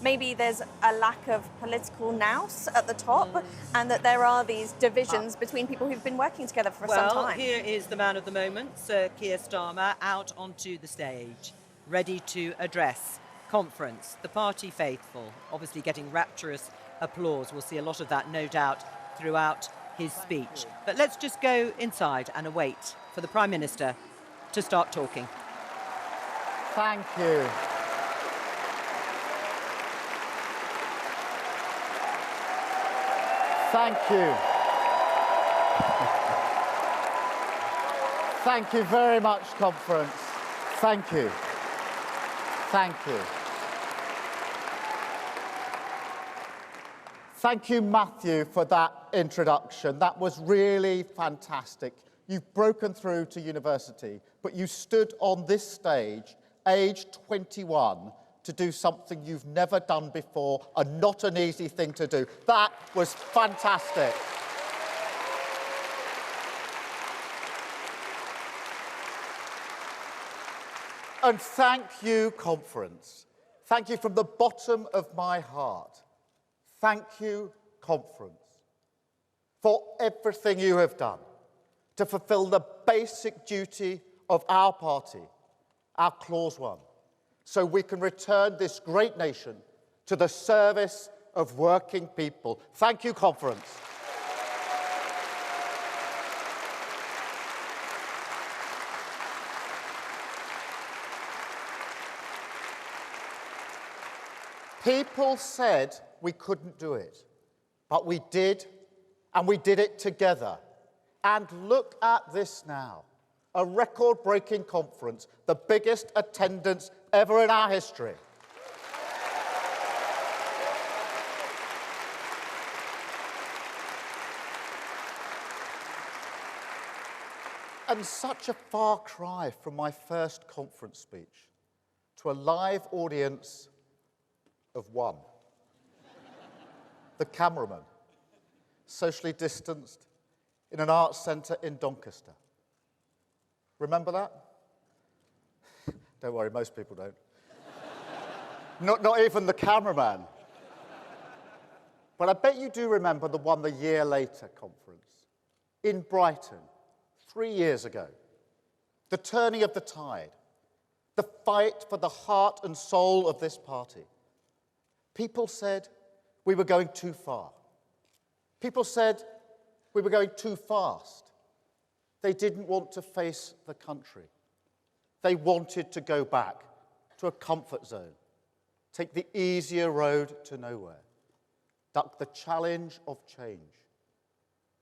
Maybe there's a lack of political nous at the top, and that there are these divisions between people who've been working together for some time. Well, here is the man of the moment, Sir Keir Starmer, out onto the stage, ready to address conference. The party faithful, obviously getting rapturous applause. We'll see a lot of that, no doubt, throughout his speech. But let's just go inside and await for the Prime Minister to start talking. Thank you. Thank you. Thank you very much, conference. Thank you. Thank you. Thank you, Matthew, for that introduction. That was really fantastic. You've broken through to university, but you stood on this stage, age 21, to do something you've never done before, and not an easy thing to do. That was fantastic. And thank you, conference. Thank you from the bottom of my heart. Thank you, conference, for everything you have done to fulfil the basic duty of our party, our Clause 1, so we can return this great nation to the service of working people. Thank you, conference. People said we couldn't do it, but we did, and we did it together. And look at this now. A record-breaking conference, the biggest attendance ever in our history. And such a far cry from my first conference speech to a live audience of one. The cameraman, socially distanced in an arts centre in Doncaster. Remember that? Don't worry, most people don't. Not even the cameraman. But I bet you do remember the one the year later conference in Brighton, 3 years ago. The turning of the tide, the fight for the heart and soul of this party. People said we were going too far. People said we were going too fast. They didn't want to face the country. They wanted to go back to a comfort zone, take the easier road to nowhere, duck the challenge of change.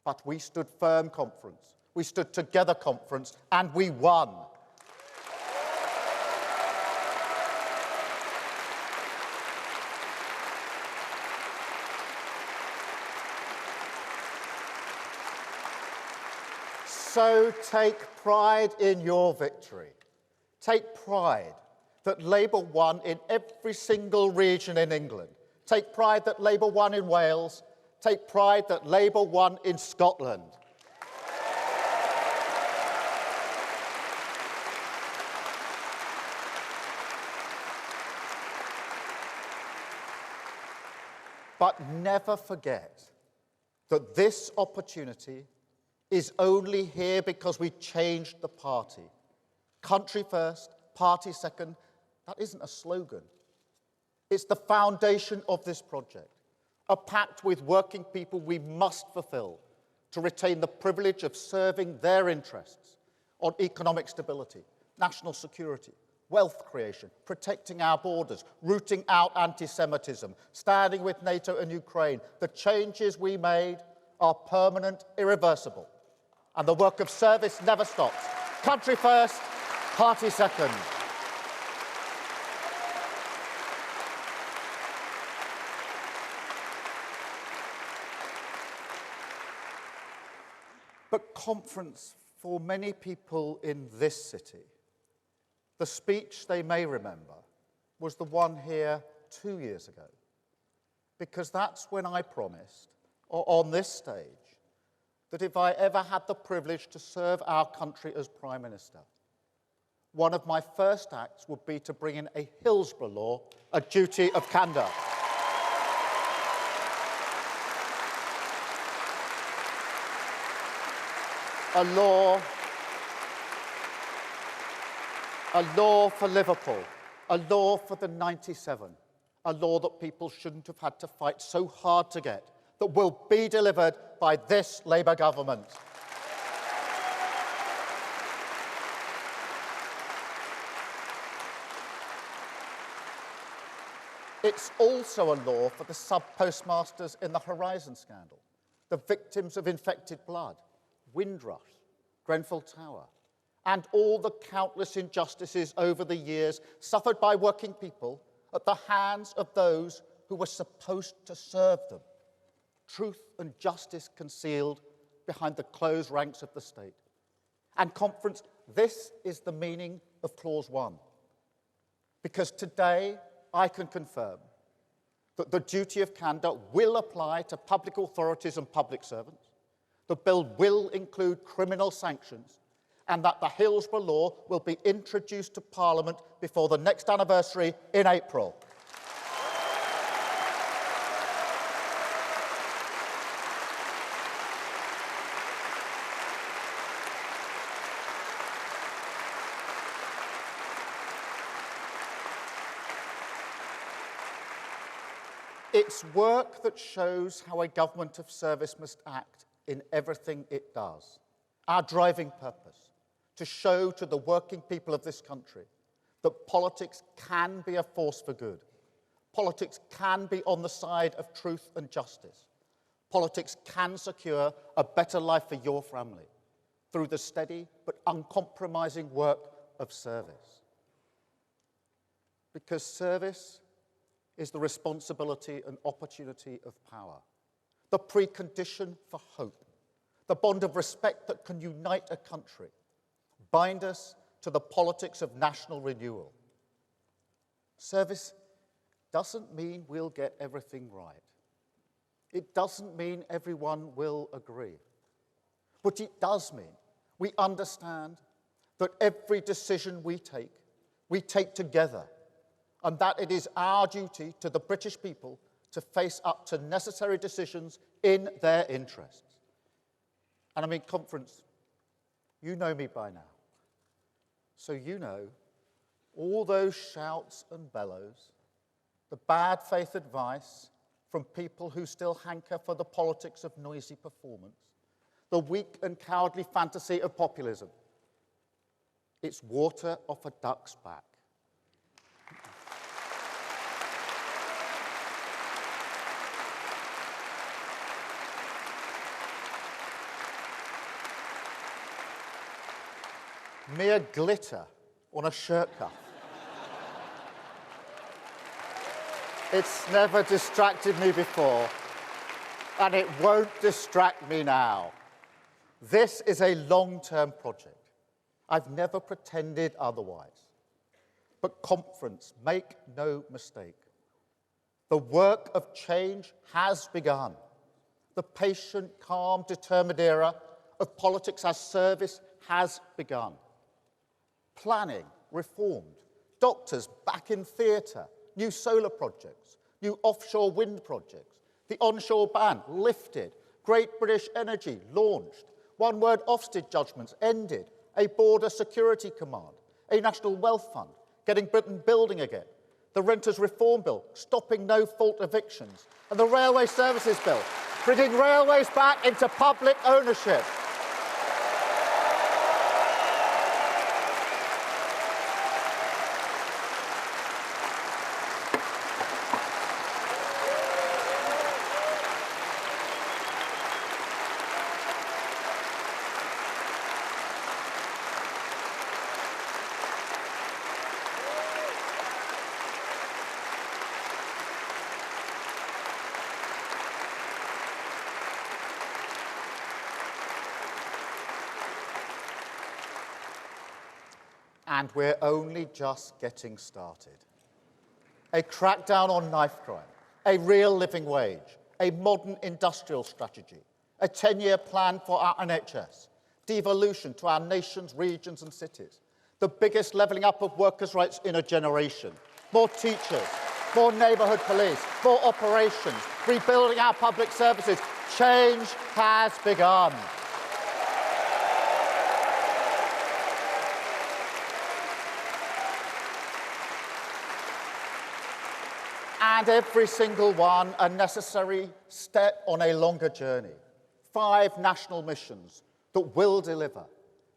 But we stood firm, conference. We stood together, conference, and we won. So take pride in your victory. Take pride that Labour won in every single region in England. Take pride that Labour won in Wales. Take pride that Labour won in Scotland. But never forget that this opportunity is only here because we changed the party. Country first, party second, that isn't a slogan. It's the foundation of this project, a pact with working people we must fulfill to retain the privilege of serving their interests on economic stability, national security, wealth creation, protecting our borders, rooting out anti-Semitism, standing with NATO and Ukraine. The changes we made are permanent, irreversible. And the work of service never stops. Country first, party second. But conference, for many people in this city, the speech they may remember was the one here 2 years ago. Because that's when I promised, on this stage, that if I ever had the privilege to serve our country as Prime Minister, one of my first acts would be to bring in a Hillsborough law, a duty of candour. A law for Liverpool, a law for the 97, a law that people shouldn't have had to fight so hard to get, that will be delivered by this Labour government. It's also a law for the sub-postmasters in the Horizon scandal, the victims of infected blood, Windrush, Grenfell Tower, and all the countless injustices over the years suffered by working people at the hands of those who were supposed to serve them. Truth and justice concealed behind the closed ranks of the state. And conference, this is the meaning of Clause 1. Because today, I can confirm that the duty of candour will apply to public authorities and public servants. The bill will include criminal sanctions, and that the Hillsborough law will be introduced to Parliament before the next anniversary in April. It's work that shows how a government of service must act in everything it does. Our driving purpose, to show to the working people of this country that politics can be a force for good. Politics can be on the side of truth and justice. Politics can secure a better life for your family through the steady but uncompromising work of service. Because service is the responsibility and opportunity of power, the precondition for hope, the bond of respect that can unite a country, bind us to the politics of national renewal. Service doesn't mean we'll get everything right. It doesn't mean everyone will agree. But it does mean we understand that every decision we take together, and that it is our duty to the British people to face up to necessary decisions in their interests. And I mean, conference, you know me by now. So you know all those shouts and bellows, the bad faith advice from people who still hanker for the politics of noisy performance, the weak and cowardly fantasy of populism. It's water off a duck's back. Mere glitter on a shirt cuff. It's never distracted me before, and it won't distract me now. This is a long-term project. I've never pretended otherwise. But conference, make no mistake. The work of change has begun. The patient, calm, determined era of politics as service has begun. Planning reformed, doctors back in theatre, new solar projects, new offshore wind projects, the onshore ban lifted, Great British Energy launched, one-word Ofsted judgments ended, a border security command, a national wealth fund, getting Britain building again, the Renters Reform Bill, stopping no-fault evictions, and the Railway Services Bill, bringing railways back into public ownership. And we're only just getting started. A crackdown on knife crime, a real living wage, a modern industrial strategy, a 10-year plan for our NHS, devolution to our nation's regions and cities, The biggest levelling up of workers' rights in a generation. More teachers, more neighbourhood police, more operations, rebuilding our public services. Change has begun. And every single one a necessary step on a longer journey. 5 national missions that will deliver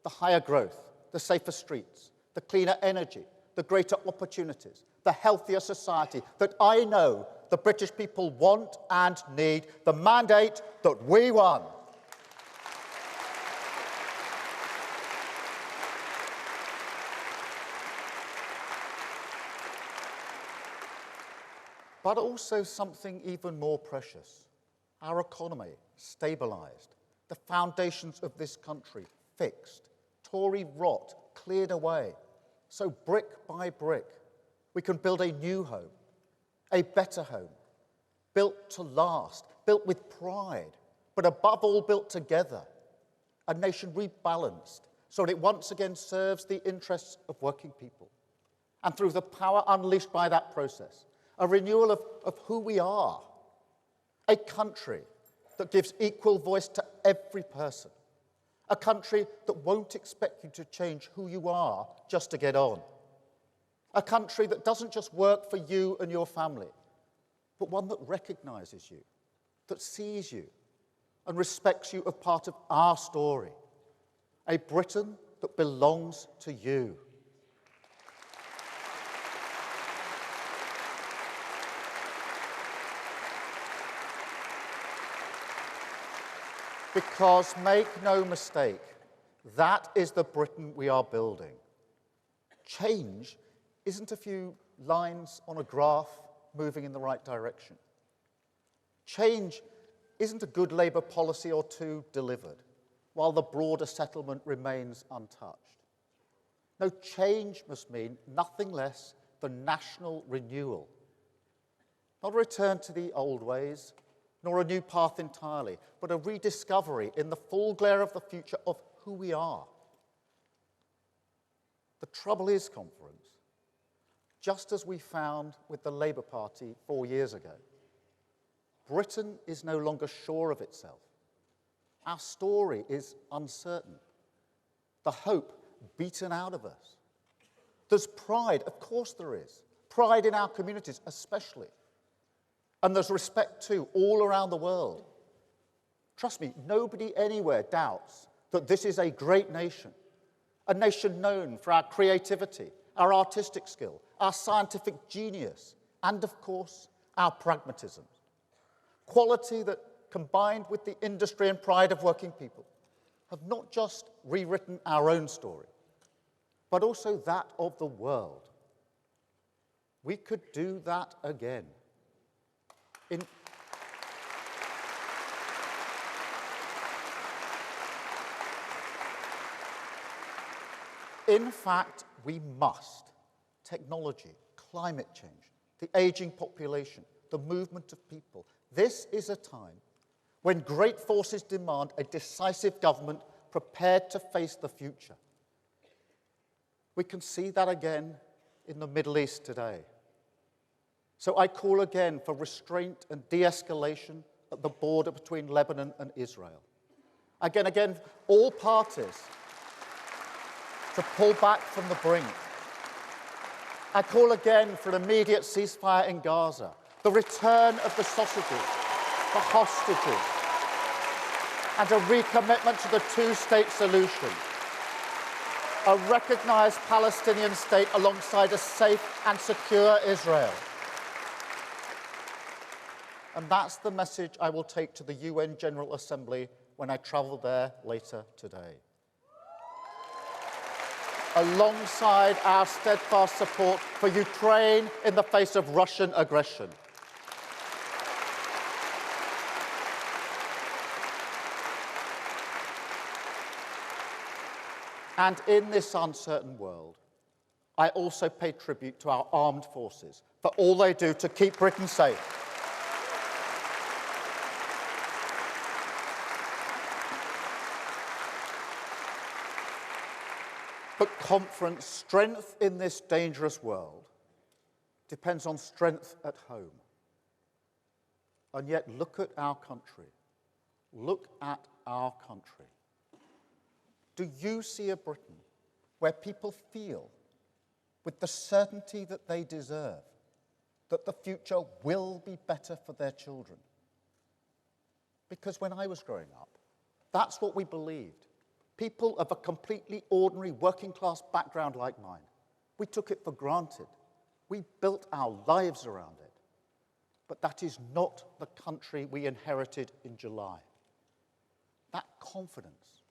the higher growth, the safer streets, the cleaner energy, the greater opportunities, the healthier society that I know the British people want and need, the mandate that we won. But also something even more precious. Our economy stabilised, the foundations of this country fixed, Tory rot cleared away. So brick by brick, we can build a new home, a better home, built to last, built with pride, but above all built together, a nation rebalanced so that it once again serves the interests of working people. And through the power unleashed by that process, a renewal of who we are, a country that gives equal voice to every person, a country that won't expect you to change who you are just to get on, a country that doesn't just work for you and your family, but one that recognises you, that sees you and respects you as part of our story, a Britain that belongs to you. Because make no mistake, that is the Britain we are building. Change isn't a few lines on a graph moving in the right direction. Change isn't a good Labour policy or two delivered, while the broader settlement remains untouched. No, change must mean nothing less than national renewal. Not a return to the old ways, nor a new path entirely, but a rediscovery in the full glare of the future of who we are. The trouble is, conference, just as we found with the Labour Party 4 years ago, Britain is no longer sure of itself. Our story is uncertain. The hope beaten out of us. There's pride, of course there is. Pride in our communities, especially. And there's respect, too, all around the world. Trust me, nobody anywhere doubts that this is a great nation, a nation known for our creativity, our artistic skill, our scientific genius, and, of course, our pragmatism. Quality that, combined with the industry and pride of working people, have not just rewritten our own story, but also that of the world. We could do that again. In fact, we must. Technology, climate change, the ageing population, the movement of people. This is a time when great forces demand a decisive government prepared to face the future. We can see that again in the Middle East today. So I call again for restraint and de-escalation at the border between Lebanon and Israel. Again, all parties to pull back from the brink. I call again for an immediate ceasefire in Gaza, the return of the sausages, the hostages, and a recommitment to the two-state solution. A recognised Palestinian state alongside a safe and secure Israel. And that's the message I will take to the UN General Assembly when I travel there later today. Alongside our steadfast support for Ukraine in the face of Russian aggression. And in this uncertain world, I also pay tribute to our armed forces for all they do to keep Britain safe. But conference, strength in this dangerous world depends on strength at home. And yet, look at our country. Look at our country. Do you see a Britain where people feel, with the certainty that they deserve, that the future will be better for their children? Because when I was growing up, that's what we believed. People of a completely ordinary working-class background like mine, we took it for granted. We built our lives around it. But that is not the country we inherited in July. That confidence,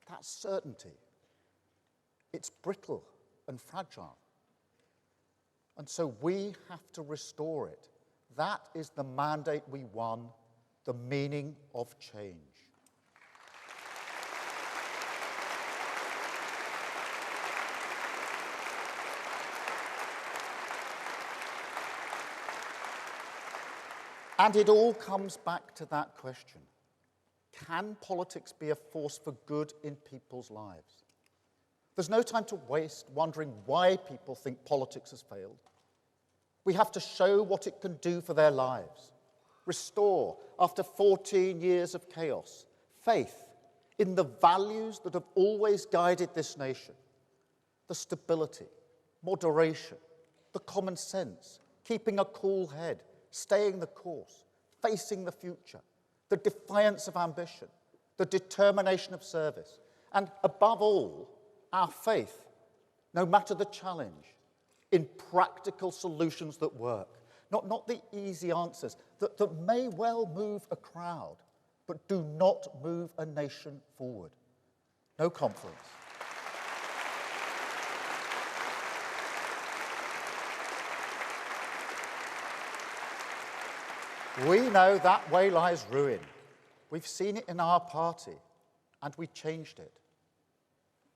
that certainty, it's brittle and fragile. And so we have to restore it. That is the mandate we won, the meaning of change. And it all comes back to that question. Can politics be a force for good in people's lives? There's no time to waste wondering why people think politics has failed. We have to show what it can do for their lives. Restore, after 14 years of chaos, faith in the values that have always guided this nation. The stability, moderation, the common sense, keeping a cool head, staying the course, facing the future, the defiance of ambition, the determination of service, and above all, our faith, no matter the challenge, in practical solutions that work, not the easy answers that may well move a crowd, but do not move a nation forward. No conference. We know that way lies ruin. We've seen it in our party, and we changed it.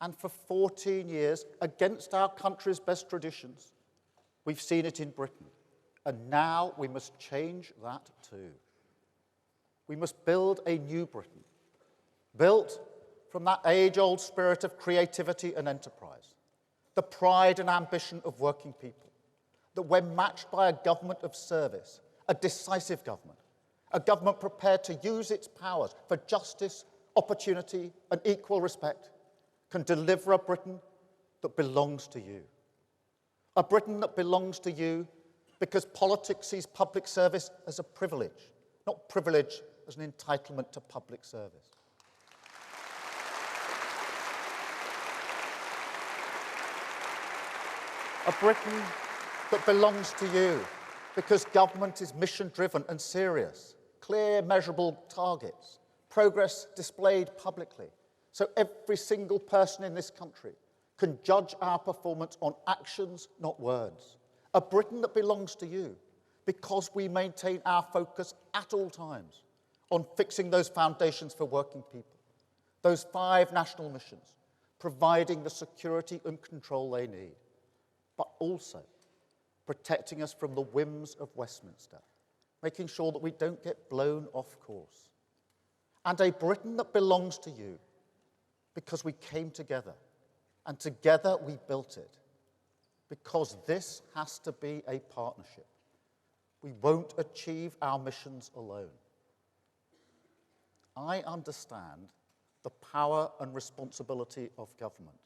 And for 14 years, against our country's best traditions, we've seen it in Britain. And now we must change that too. We must build a new Britain, built from that age-old spirit of creativity and enterprise, the pride and ambition of working people, that when matched by a government of service, a decisive government, a government prepared to use its powers for justice, opportunity, and equal respect, can deliver a Britain that belongs to you. A Britain that belongs to you because politics sees public service as a privilege, not privilege as an entitlement to public service. A Britain that belongs to you because government is mission-driven and serious, clear, measurable targets, progress displayed publicly, so every single person in this country can judge our performance on actions, not words. A Britain that belongs to you because we maintain our focus at all times on fixing those foundations for working people, those 5 national missions, providing the security and control they need, but also protecting us from the whims of Westminster, making sure that we don't get blown off course. And a Britain that belongs to you because we came together, and together we built it, because this has to be a partnership. We won't achieve our missions alone. I understand the power and responsibility of government,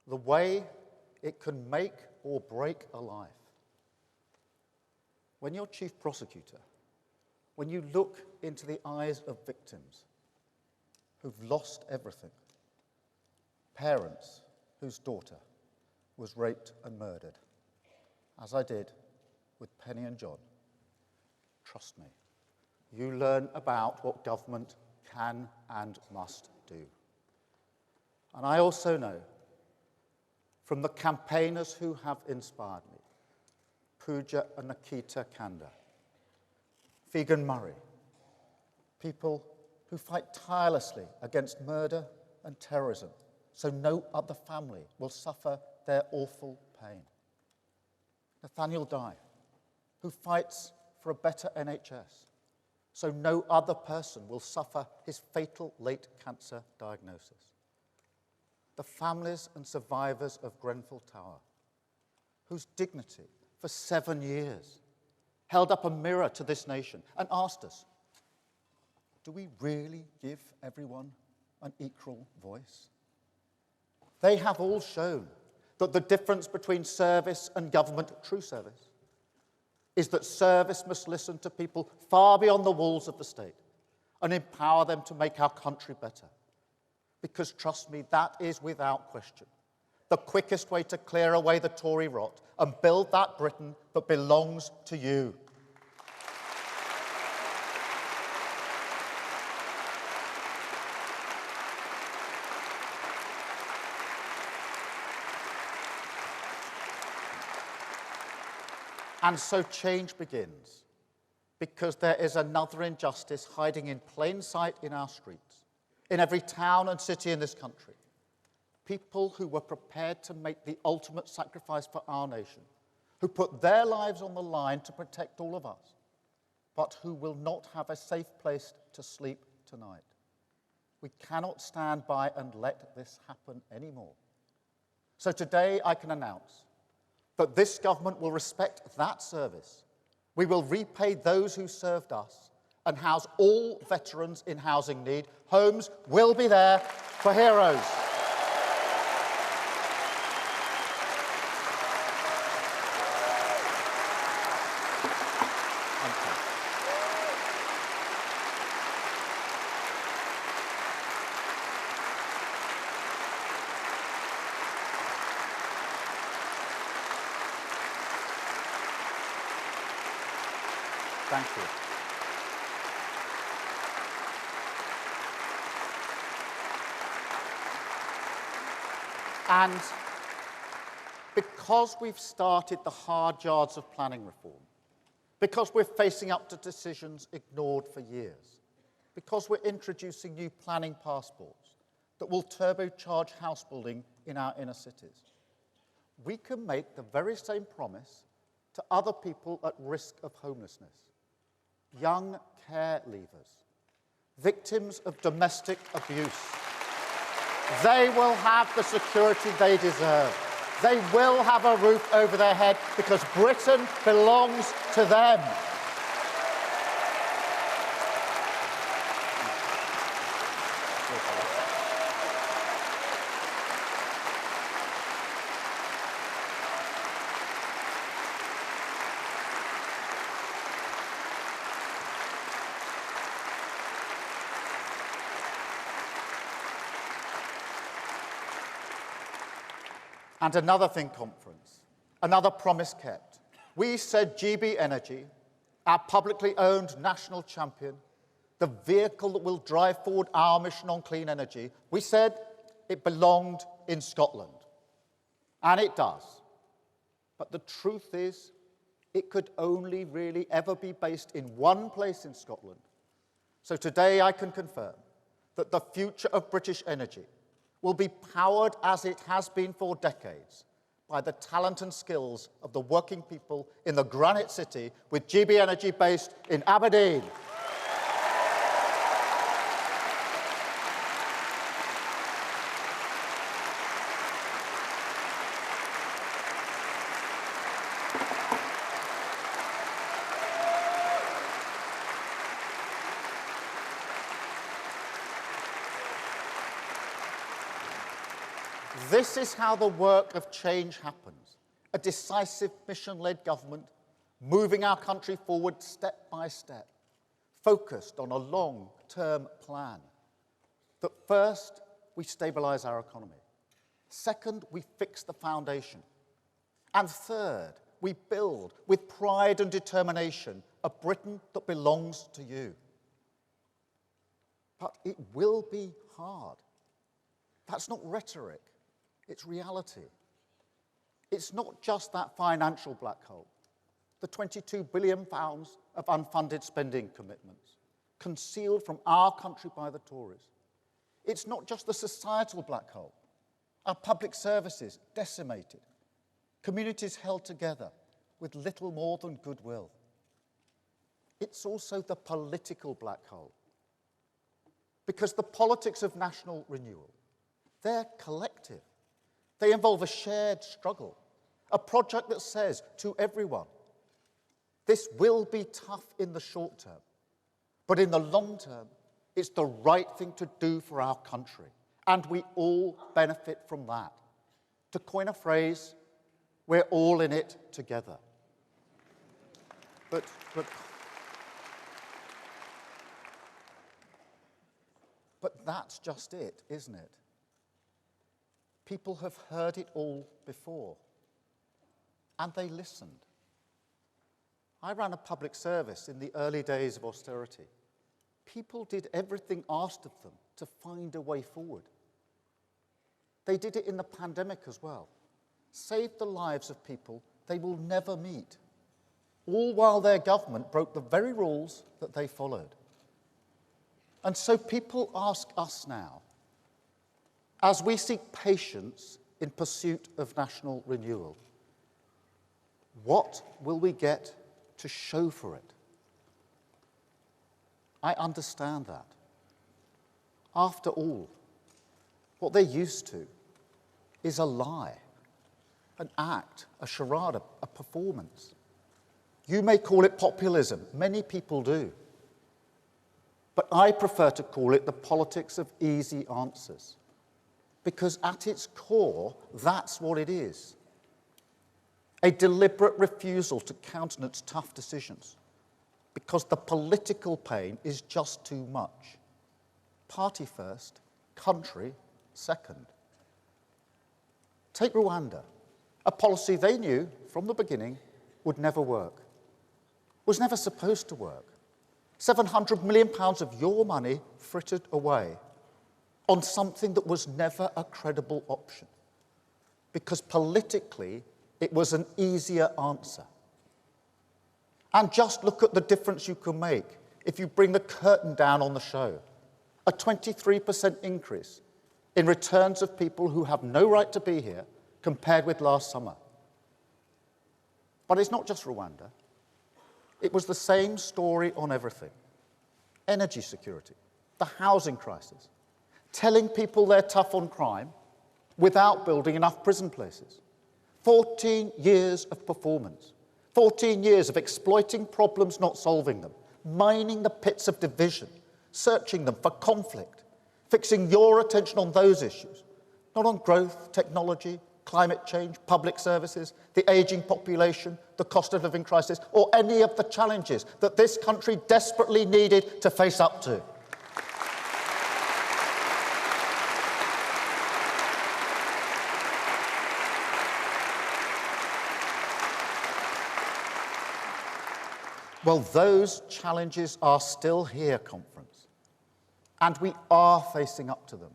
the way it can make or break a life. When you're chief prosecutor, when you look into the eyes of victims who've lost everything, parents whose daughter was raped and murdered, as I did with Penny and John, trust me, you learn about what government can and must do. And I also know from the campaigners who have inspired me, Pooja and Nikita Kanda, Figan Murray, people who fight tirelessly against murder and terrorism so no other family will suffer their awful pain. Nathaniel Dye, who fights for a better NHS so no other person will suffer his fatal late cancer diagnosis. the families and survivors of Grenfell Tower, whose dignity for 7 years held up a mirror to this nation and asked us, do we really give everyone an equal voice? They have all shown that the difference between service and government, true service, is that service must listen to people far beyond the walls of the state and empower them to make our country better. Because trust me, that is without question the quickest way to clear away the Tory rot and build that Britain that belongs to you. And so change begins, because there is another injustice hiding in plain sight in our streets, in every town and city in this country. People who were prepared to make the ultimate sacrifice for our nation, who put their lives on the line to protect all of us, but who will not have a safe place to sleep tonight. We cannot stand by and let this happen anymore. So today I can announce that this government will respect that service. We will repay those who served us and house all veterans in housing need. Homes will be there for heroes. Thank you. And because we've started the hard yards of planning reform, because we're facing up to decisions ignored for years, because we're introducing new planning passports that will turbocharge house building in our inner cities, we can make the very same promise to other people at risk of homelessness. Young care leavers, victims of domestic abuse. They will have the security they deserve. They will have a roof over their head because Britain belongs to them. And another thing, conference, another promise kept. We said GB Energy, our publicly owned national champion, the vehicle that will drive forward our mission on clean energy, we said it belonged in Scotland. And it does. But the truth is, it could only really ever be based in one place in Scotland. So today I can confirm that the future of British energy will be powered, as it has been for decades, by the talent and skills of the working people in the Granite City, with GB Energy based in Aberdeen. This is how the work of change happens. A decisive mission-led government moving our country forward step by step, focused on a long-term plan. That first, we stabilise our economy. Second, we fix the foundation. And third, we build with pride and determination a Britain that belongs to you. But it will be hard. That's not rhetoric. It's reality. It's not just that financial black hole, the £22 billion of unfunded spending commitments, concealed from our country by the Tories. It's not just the societal black hole, our public services decimated, communities held together with little more than goodwill. It's also the political black hole, because the politics of national renewal, They're collective. They involve a shared struggle, a project that says to everyone, this will be tough in the short term, but in the long term, it's the right thing to do for our country, and we all benefit from that. To coin a phrase, we're all in it together. But that's just it, isn't it? People have heard it all before, and they listened. I ran a public service in the early days of austerity. People did everything asked of them to find a way forward. They did it in the pandemic as well. Saved the lives of people they will never meet, all while their government broke the very rules that they followed. And so people ask us now, as we seek patience in pursuit of national renewal, what will we get to show for it? I understand that. After all, what they're used to is a lie, an act, a charade, a performance. You may call it populism. Many people do. But I prefer to call it the politics of easy answers, because at its core, that's what it is. A deliberate refusal to countenance tough decisions, because the political pain is just too much. Party first, country second. Take Rwanda, a policy they knew from the beginning would never work, was never supposed to work. £700 million of your money frittered away on something that was never a credible option, because politically it was an easier answer. And just look at the difference you can make if you bring the curtain down on the show. A 23% increase in returns of people who have no right to be here compared with last summer. But it's not just Rwanda. It was the same story on everything. Energy security, the housing crisis, telling people they're tough on crime without building enough prison places. 14 years of performance. 14 years of exploiting problems, not solving them, mining the pits of division, searching them for conflict, fixing your attention on those issues, not on growth, technology, climate change, public services, the ageing population, the cost of living crisis, or any of the challenges that this country desperately needed to face up to. Well, those challenges are still here, conference, and we are facing up to them.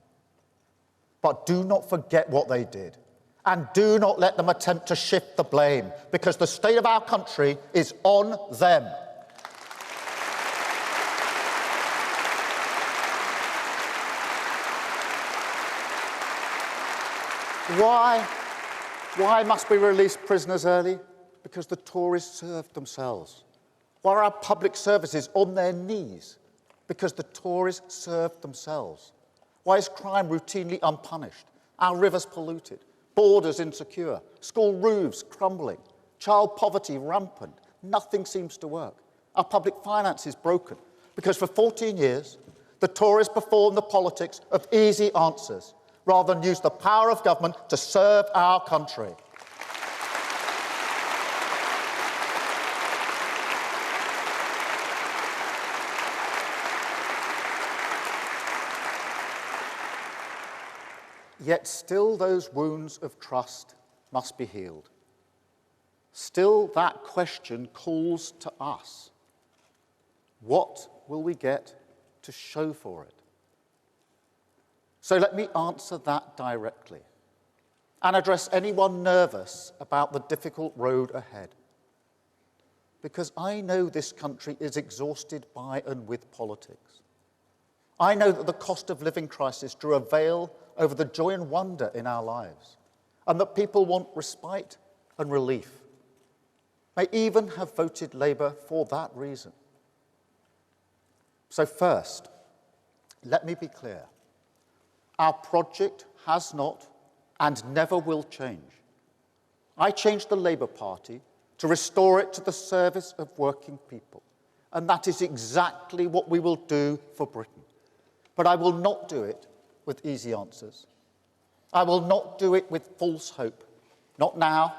But do not forget what they did, and do not let them attempt to shift the blame, because the state of our country is on them. Why must we release prisoners early? Because the Tories served themselves. Why are our public services on their knees? Because the Tories served themselves. Why is crime routinely unpunished? Our rivers polluted, borders insecure, school roofs crumbling, child poverty rampant. Nothing seems to work. Our public finances broken. Because for 14 years, the Tories performed the politics of easy answers rather than use the power of government to serve our country. Yet still those wounds of trust must be healed. Still that question calls to us. What will we get to show for it? So let me answer that directly and address anyone nervous about the difficult road ahead. Because I know this country is exhausted by and with politics. I know that the cost of living crisis drew a veil over the joy and wonder in our lives, and that people want respite and relief, may even have voted Labour for that reason. So first, let me be clear. Our project has not and never will change. I changed the Labour Party to restore it to the service of working people. And that is exactly what we will do for Britain. But I will not do it with easy answers. I will not do it with false hope. Not now,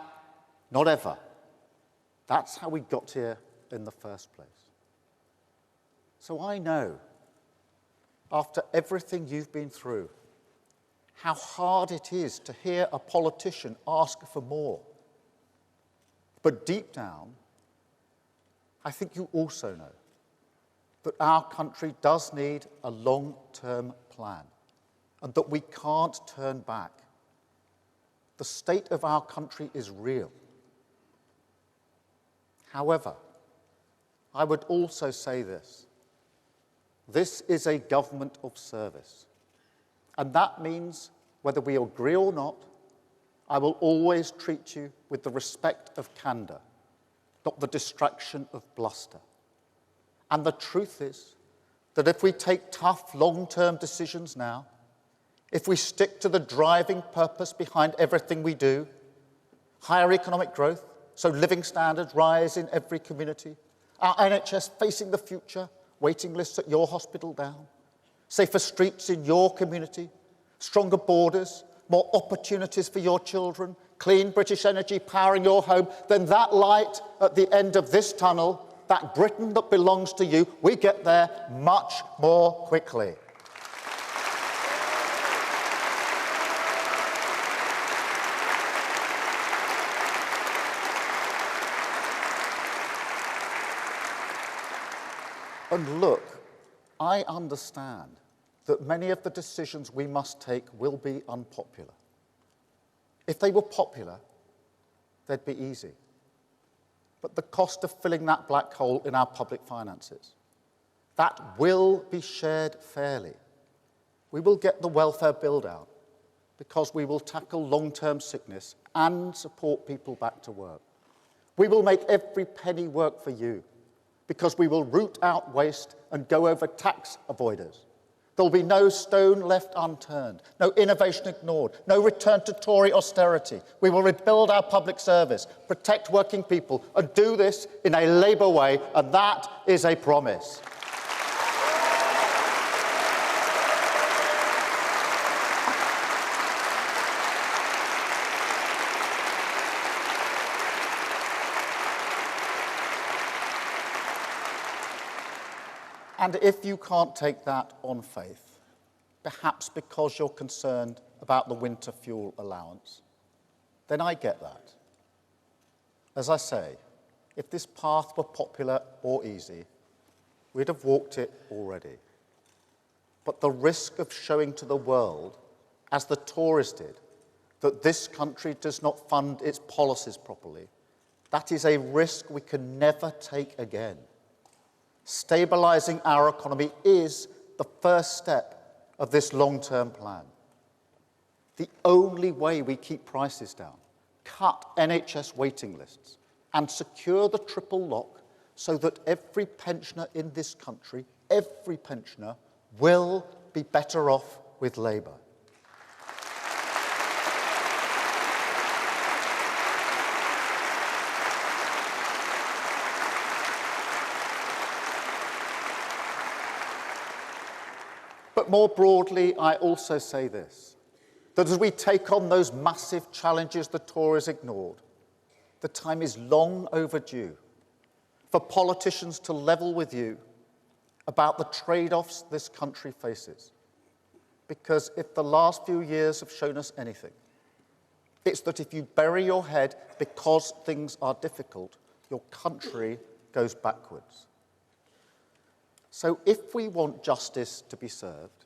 not ever. That's how we got here in the first place. So I know, after everything you've been through, how hard it is to hear a politician ask for more. But deep down, I think you also know that our country does need a long-term plan and that we can't turn back. The state of our country is real. However, I would also say this. This is a government of service. And that means, whether we agree or not, I will always treat you with the respect of candour, not the distraction of bluster. And the truth is that if we take tough, long-term decisions now, if we stick to the driving purpose behind everything we do, higher economic growth, so living standards rise in every community, our NHS facing the future, waiting lists at your hospital down, safer streets in your community, stronger borders, more opportunities for your children, clean British energy powering your home, then that light at the end of this tunnel, that Britain that belongs to you, we get there much more quickly. And look, I understand that many of the decisions we must take will be unpopular. If they were popular, they'd be easy. But the cost of filling that black hole in our public finances, that will be shared fairly. We will get the welfare bill down because we will tackle long-term sickness and support people back to work. We will make every penny work for you because we will root out waste and go over tax avoiders. There will be no stone left unturned, no innovation ignored, no return to Tory austerity. We will rebuild our public service, protect working people, and do this in a Labour way, and that is a promise. And if you can't take that on faith, perhaps because you're concerned about the winter fuel allowance, then I get that. As I say, if this path were popular or easy, we'd have walked it already. But the risk of showing to the world, as the Tories did, that this country does not fund its policies properly, that is a risk we can never take again. Stabilising our economy is the first step of this long-term plan. The only way we keep prices down, cut NHS waiting lists, and secure the triple lock so that every pensioner in this country, every pensioner, will be better off with Labour. But more broadly, I also say this, that as we take on those massive challenges the Tories ignored, the time is long overdue for politicians to level with you about the trade-offs this country faces. Because if the last few years have shown us anything, it's that if you bury your head because things are difficult, your country goes backwards. So if we want justice to be served,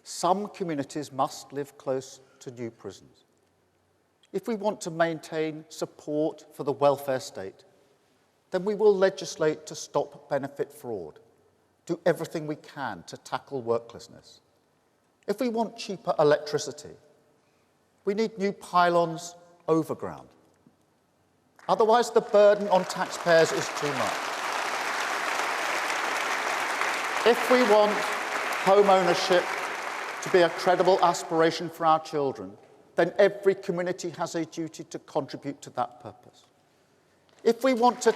some communities must live close to new prisons. If we want to maintain support for the welfare state, then we will legislate to stop benefit fraud, do everything we can to tackle worklessness. If we want cheaper electricity, we need new pylons overground. Otherwise, the burden on taxpayers is too much. If we want home ownership to be a credible aspiration for our children, then every community has a duty to contribute to that purpose. If we want to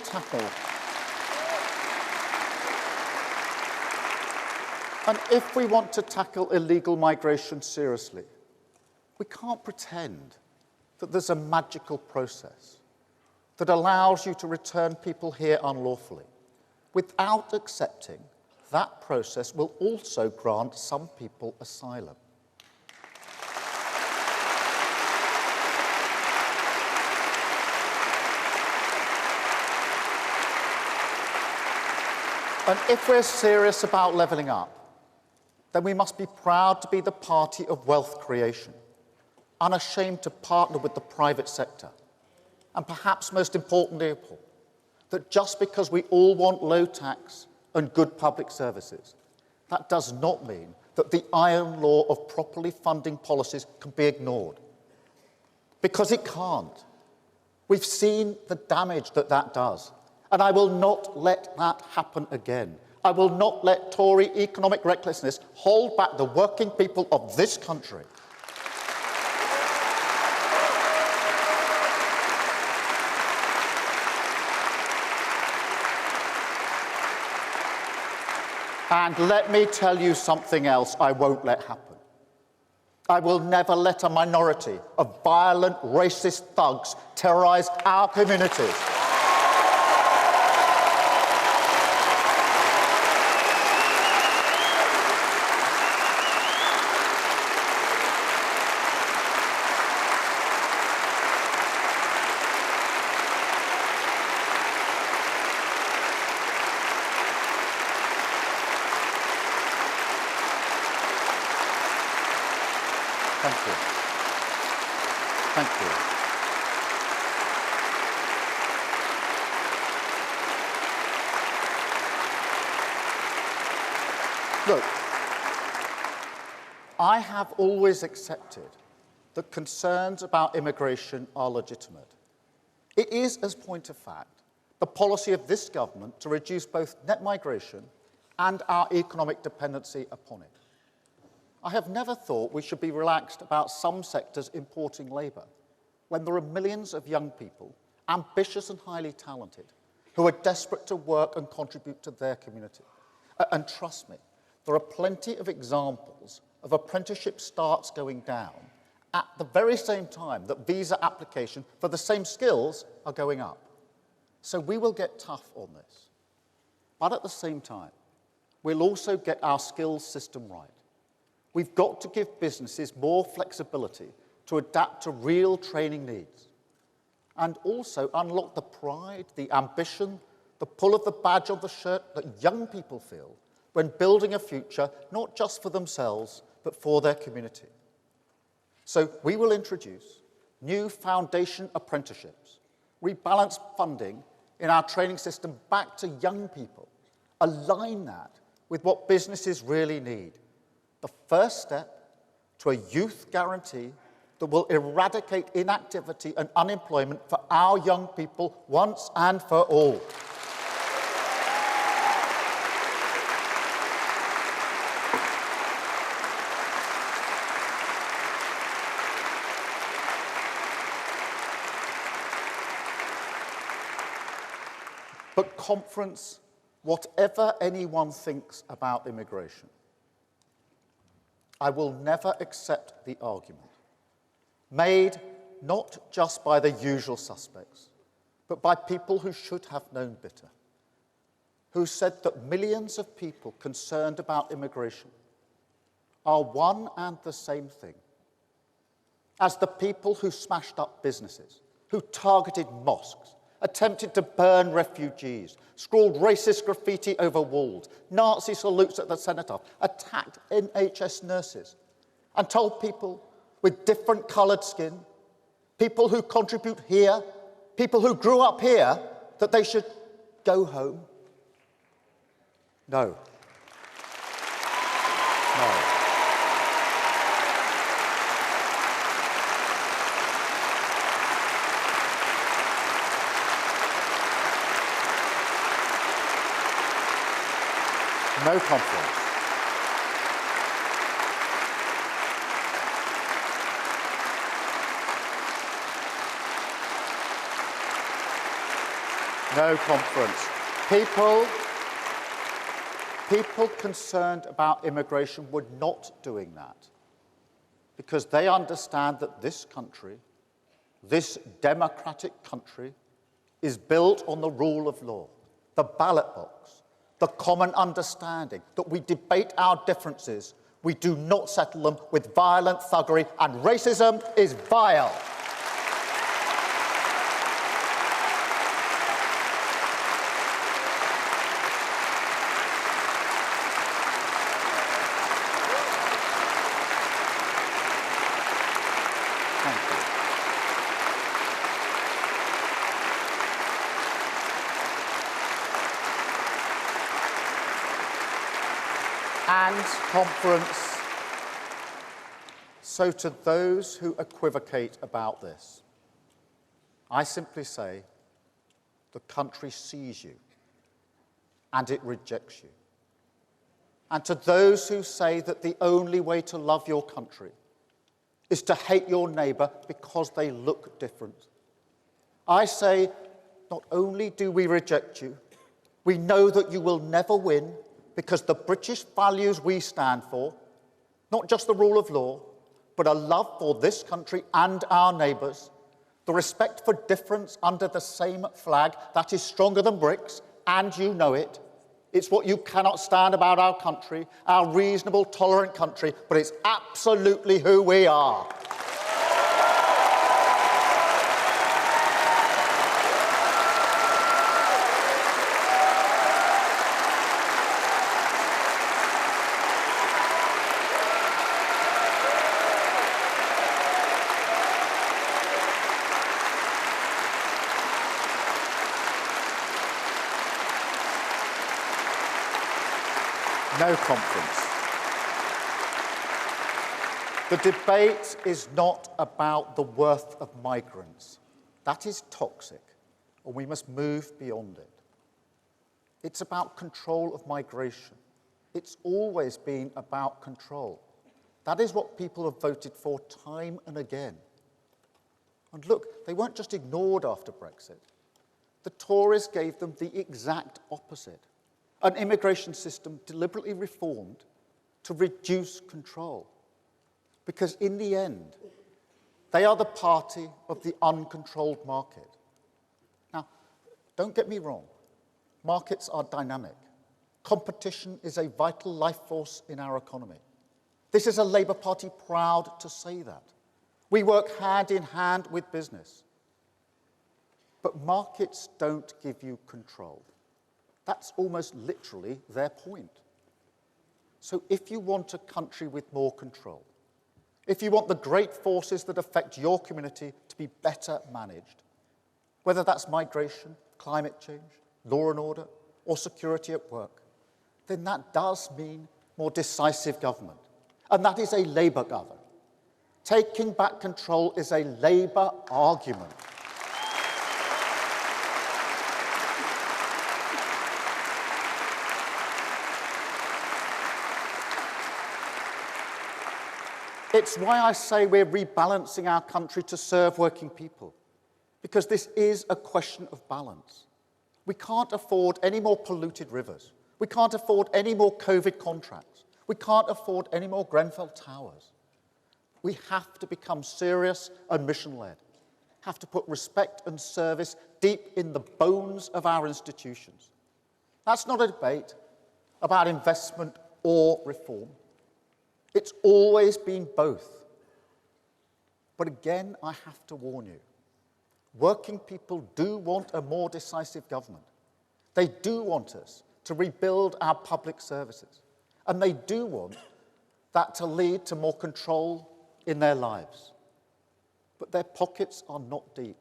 tackle illegal migration seriously, we can't pretend that there's a magical process that allows you to return people here unlawfully without accepting that process will also grant some people asylum. And if we're serious about levelling up, then we must be proud to be the party of wealth creation, unashamed to partner with the private sector, and perhaps most importantly of all, that just because we all want low tax and good public services, that does not mean that the iron law of properly funding policies can be ignored. Because it can't. We've seen the damage that that does, and I will not let that happen again. I will not let Tory economic recklessness hold back the working people of this country. And let me tell you something else I won't let happen. I will never let a minority of violent, racist thugs terrorise our communities. Thank you. Thank you. Look, I have always accepted that concerns about immigration are legitimate. It is, as point of fact, the policy of this government to reduce both net migration and our economic dependency upon it. I have never thought we should be relaxed about some sectors importing labour, when there are millions of young people, ambitious and highly talented, who are desperate to work and contribute to their community. And trust me, there are plenty of examples of apprenticeship starts going down at the very same time that visa application for the same skills are going up. So we will get tough on this. But at the same time, we'll also get our skills system right. We've got to give businesses more flexibility to adapt to real training needs, and also unlock the pride, the ambition, the pull of the badge on the shirt that young people feel when building a future not just for themselves, but for their community. So we will introduce new foundation apprenticeships, rebalance funding in our training system back to young people, align that with what businesses really need. The first step to a youth guarantee that will eradicate inactivity and unemployment for our young people once and for all. But conference, whatever anyone thinks about immigration, I will never accept the argument, made not just by the usual suspects, but by people who should have known better, who said that millions of people concerned about immigration are one and the same thing as the people who smashed up businesses, who targeted mosques, attempted to burn refugees, scrawled racist graffiti over walls, Nazi salutes at the cenotaph, attacked NHS nurses, and told people with different coloured skin, people who contribute here, people who grew up here, that they should go home? No. No. No conference. No conference. People concerned about immigration were not doing that because they understand that this country, this democratic country, is built on the rule of law, the ballot box, the common understanding that we debate our differences, we do not settle them with violent thuggery, and racism is vile. And conference, so to those who equivocate about this, I simply say the country sees you and it rejects you. And to those who say that the only way to love your country is to hate your neighbour because they look different, I say not only do we reject you, we know that you will never win, because the British values we stand for, not just the rule of law, but a love for this country and our neighbours, the respect for difference under the same flag, that is stronger than bricks, and you know it. It's what you cannot stand about our country, our reasonable, tolerant country, but it's absolutely who we are. No conference. The debate is not about the worth of migrants. That is toxic, and we must move beyond it. It's about control of migration. It's always been about control. That is what people have voted for time and again. And look, they weren't just ignored after Brexit. The Tories gave them the exact opposite. An immigration system deliberately reformed to reduce control. Because in the end, they are the party of the uncontrolled market. Now, don't get me wrong. Markets are dynamic. Competition is a vital life force in our economy. This is a Labour Party proud to say that. We work hand in hand with business. But markets don't give you control. That's almost literally their point. So if you want a country with more control, if you want the great forces that affect your community to be better managed, whether that's migration, climate change, law and order, or security at work, then that does mean more decisive government. And that is a Labour government. Taking back control is a Labour argument. It's why I say we're rebalancing our country to serve working people, because this is a question of balance. We can't afford any more polluted rivers. We can't afford any more COVID contracts. We can't afford any more Grenfell Towers. We have to become serious and mission-led, have to put respect and service deep in the bones of our institutions. That's not a debate about investment or reform. It's always been both. But again, I have to warn you, working people do want a more decisive government. They do want us to rebuild our public services. And they do want that to lead to more control in their lives. But their pockets are not deep.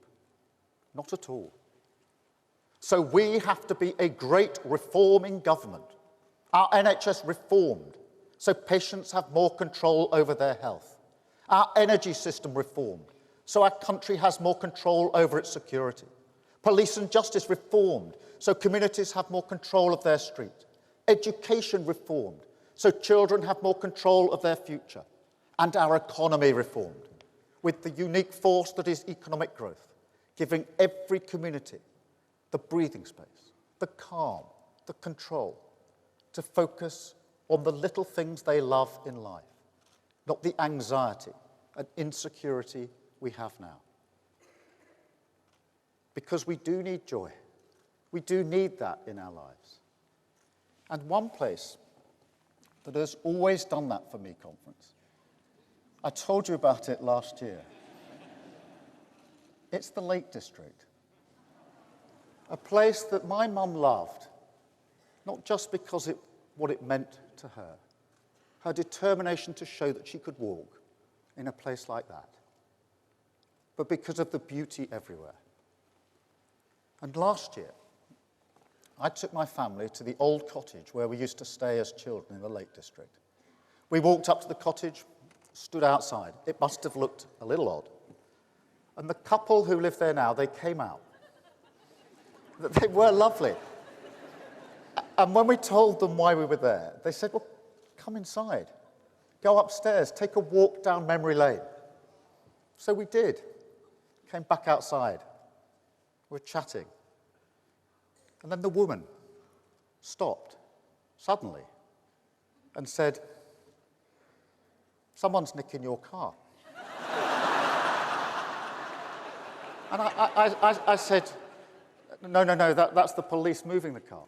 Not at all. So we have to be a great reforming government. Our NHS reformed, so patients have more control over their health. Our energy system reformed, so our country has more control over its security. Police and justice reformed, so communities have more control of their street. Education reformed, so children have more control of their future. And our economy reformed, with the unique force that is economic growth, giving every community the breathing space, the calm, the control, to focus on the little things they love in life, not the anxiety and insecurity we have now. Because we do need joy. We do need that in our lives. And one place that has always done that for me, Conference, I told you about it last year. It's the Lake District. A place that my mum loved, not just because what it meant to her, her determination to show that she could walk in a place like that, but because of the beauty everywhere. And last year, I took my family to the old cottage where we used to stay as children in the Lake District. We walked up to the cottage, stood outside. It must have looked a little odd. And the couple who live there now, they came out. They were lovely. And when we told them why we were there, they said, well, come inside. Go upstairs, take a walk down memory lane. So we did. Came back outside. We were chatting. And then the woman stopped suddenly and said, someone's nicking your car. And I said, no, that's the police moving the car.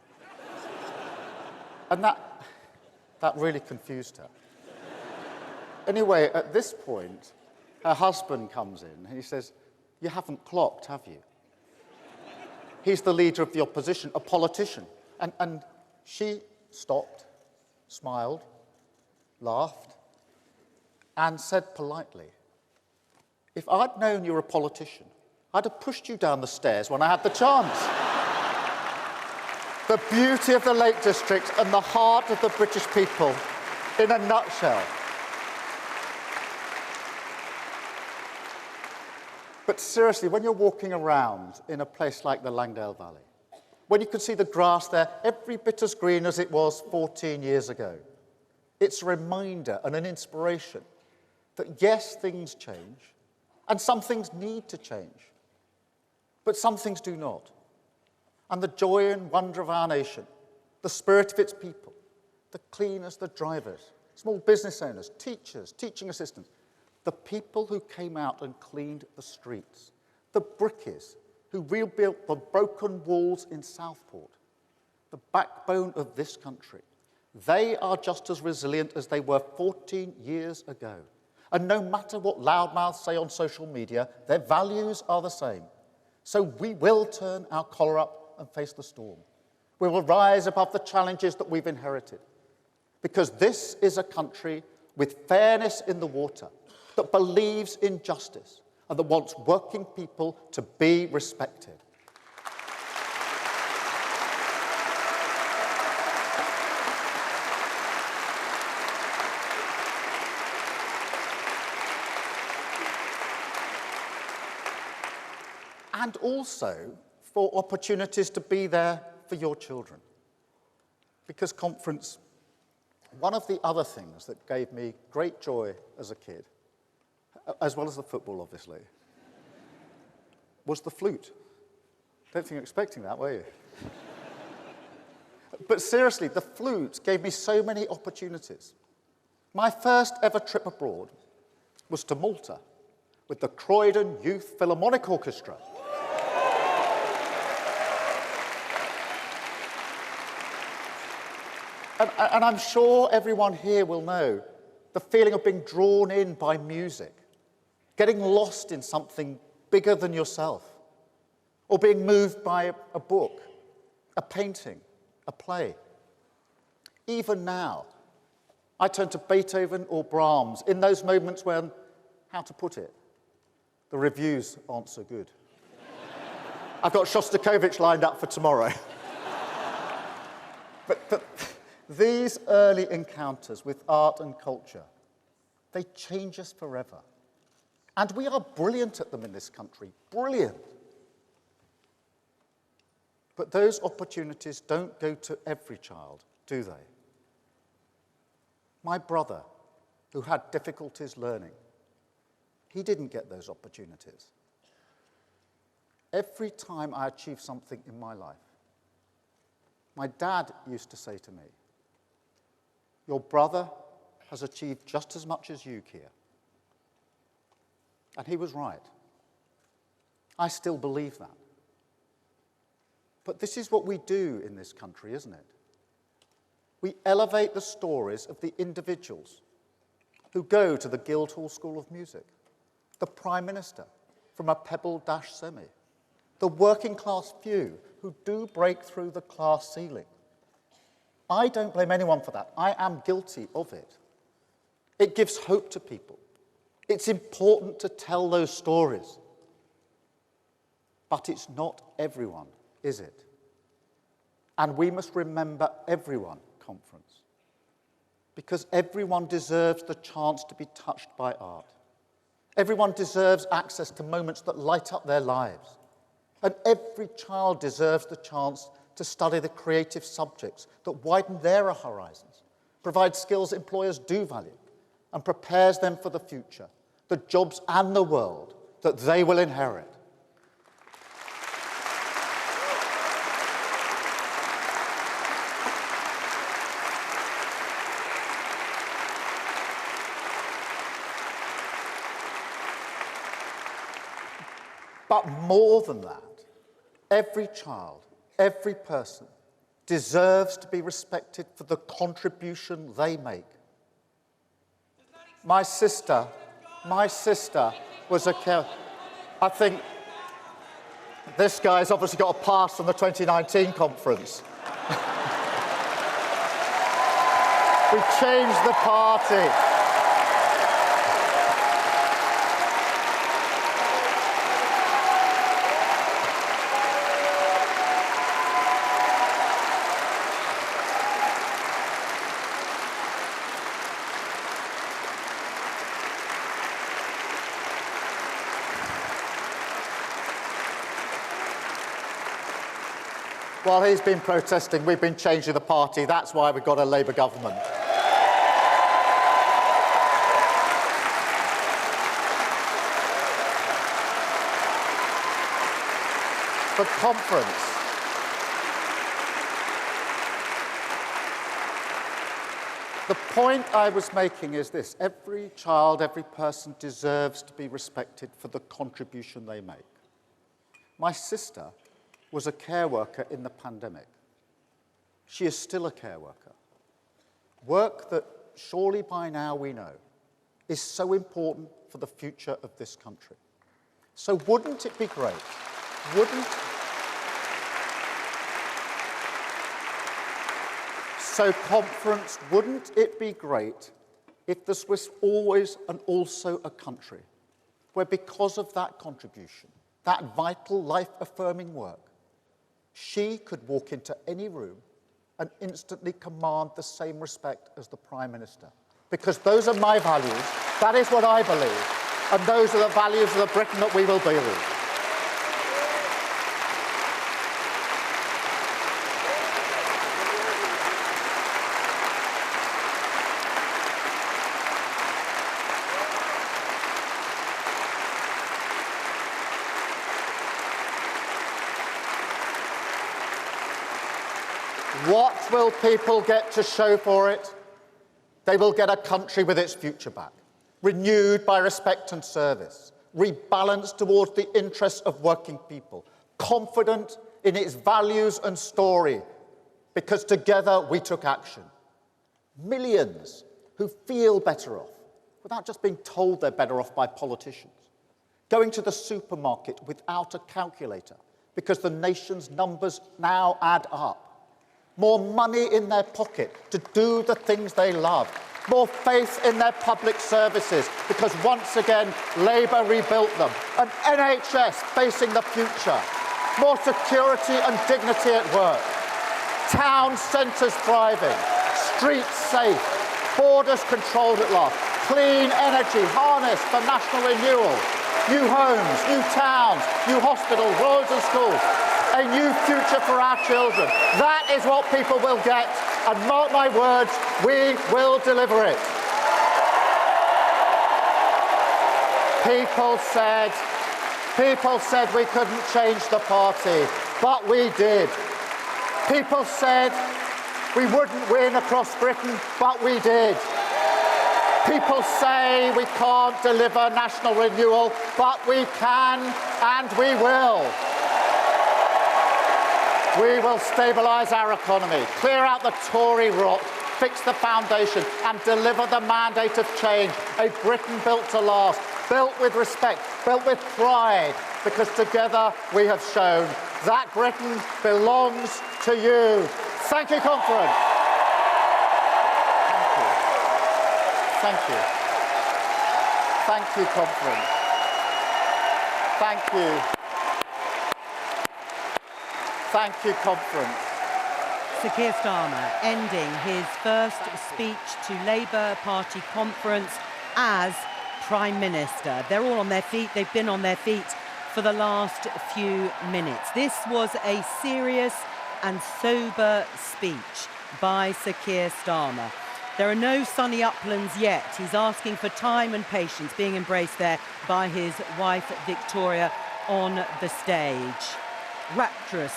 And that really confused her. Anyway, at this point, her husband comes in and he says, you haven't clocked, have you? He's the leader of the opposition, a politician. And she stopped, smiled, laughed, and said politely, if I'd known you were a politician, I'd have pushed you down the stairs when I had the chance. The beauty of the Lake District and the heart of the British people in a nutshell. But seriously, when you're walking around in a place like the Langdale Valley, when you can see the grass there, every bit as green as it was 14 years ago, it's a reminder and an inspiration that yes, things change, and some things need to change, but some things do not. And the joy and wonder of our nation, the spirit of its people, the cleaners, the drivers, small business owners, teachers, teaching assistants, the people who came out and cleaned the streets, the brickies who rebuilt the broken walls in Southport, the backbone of this country, they are just as resilient as they were 14 years ago. And no matter what loudmouths say on social media, their values are the same. So we will turn our collar up and face the storm. We will rise above the challenges that we've inherited. Because this is a country with fairness in the water, that believes in justice, and that wants working people to be respected. And also for opportunities to be there for your children. Because, Conference, one of the other things that gave me great joy as a kid, as well as the football, obviously, was the flute. Don't think you're expecting that, were you? But seriously, the flute gave me so many opportunities. My first ever trip abroad was to Malta with the Croydon Youth Philharmonic Orchestra. And I'm sure everyone here will know the feeling of being drawn in by music, getting lost in something bigger than yourself, or being moved by a book, a painting, a play. Even now, I turn to Beethoven or Brahms in those moments when, how to put it, the reviews aren't so good. I've got Shostakovich lined up for tomorrow. But these early encounters with art and culture, they change us forever. And we are brilliant at them in this country, brilliant. But those opportunities don't go to every child, do they? My brother, who had difficulties learning, he didn't get those opportunities. every time I achieve something in my life, my dad used to say to me, "Your brother has achieved just as much as you, Keir." And he was right. I still believe that. But this is what we do in this country, isn't it? We elevate the stories of the individuals who go to the Guildhall School of Music, the Prime Minister from a pebble-dash semi, the working class few who do break through the class ceiling. I don't blame anyone for that. I am guilty of it. It gives hope to people. It's important to tell those stories. But it's not everyone, is it? And we must remember everyone, conference, because everyone deserves the chance to be touched by art. Everyone deserves access to moments that light up their lives. And every child deserves the chance to study the creative subjects that widen their horizons, provide skills employers do value, and prepares them for the future, the jobs and the world that they will inherit. But more than that, every child, every person deserves to be respected for the contribution they make. My sister was a care. I think this guy's obviously got a pass from the 2019 conference. We changed the party. While he's been protesting, we've been changing the party. That's why we've got a Labour government. The conference. The point I was making is this: every child, every person deserves to be respected for the contribution they make. My sister was a care worker in the pandemic. She is still a care worker. Work that surely by now we know is so important for the future of this country. So wouldn't it be great, So conference, wouldn't it be great if this was always and also a country where, because of that contribution, that vital life-affirming work, she could walk into any room and instantly command the same respect as the Prime Minister? Because those are my values, that is what I believe, and those are the values of the Britain that we will build. What will people get to show for it? They will get a country with its future back, renewed by respect and service, rebalanced towards the interests of working people, confident in its values and story, because together we took action. Millions who feel better off, without just being told they're better off by politicians, going to the supermarket without a calculator, because the nation's numbers now add up. More money in their pocket to do the things they love. More faith in their public services, because once again, Labour rebuilt them. An NHS facing the future. More security and dignity at work. Town centres thriving. Streets safe. Borders controlled at last. Clean energy harnessed for national renewal. New homes, new towns, new hospitals, roads and schools. A new future for our children. That is what people will get, and mark my words, we will deliver it. People said we couldn't change the party, but we did. People said we wouldn't win across Britain, but we did. People say we can't deliver national renewal, but we can and we will. We will stabilise our economy, clear out the Tory rot, fix the foundation and deliver the mandate of change. A Britain built to last, built with respect, built with pride, because together we have shown that Britain belongs to you. Thank you, conference. Thank you. Thank you, conference. Thank you. Thank you, conference. Sir Keir Starmer ending his first speech to Labour Party conference as Prime Minister. They're all on their feet. They've been on their feet for the last few minutes. This was a serious and sober speech by Sir Keir Starmer. There are no sunny uplands yet. He's asking for time and patience, being embraced there by his wife Victoria on the stage. Rapturous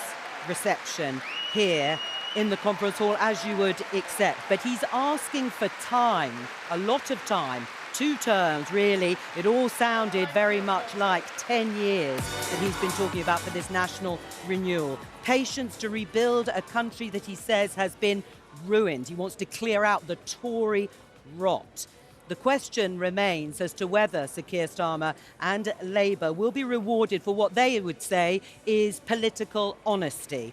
reception here in the conference hall, as you would accept. But he's asking for time, a lot of time. 2 terms, really. It all sounded very much like 10 years that he's been talking about for this national renewal. Patience to rebuild a country that he says has been ruined. He wants to clear out the Tory rot. The question remains as to whether Sir Keir Starmer and Labour will be rewarded for what they would say is political honesty.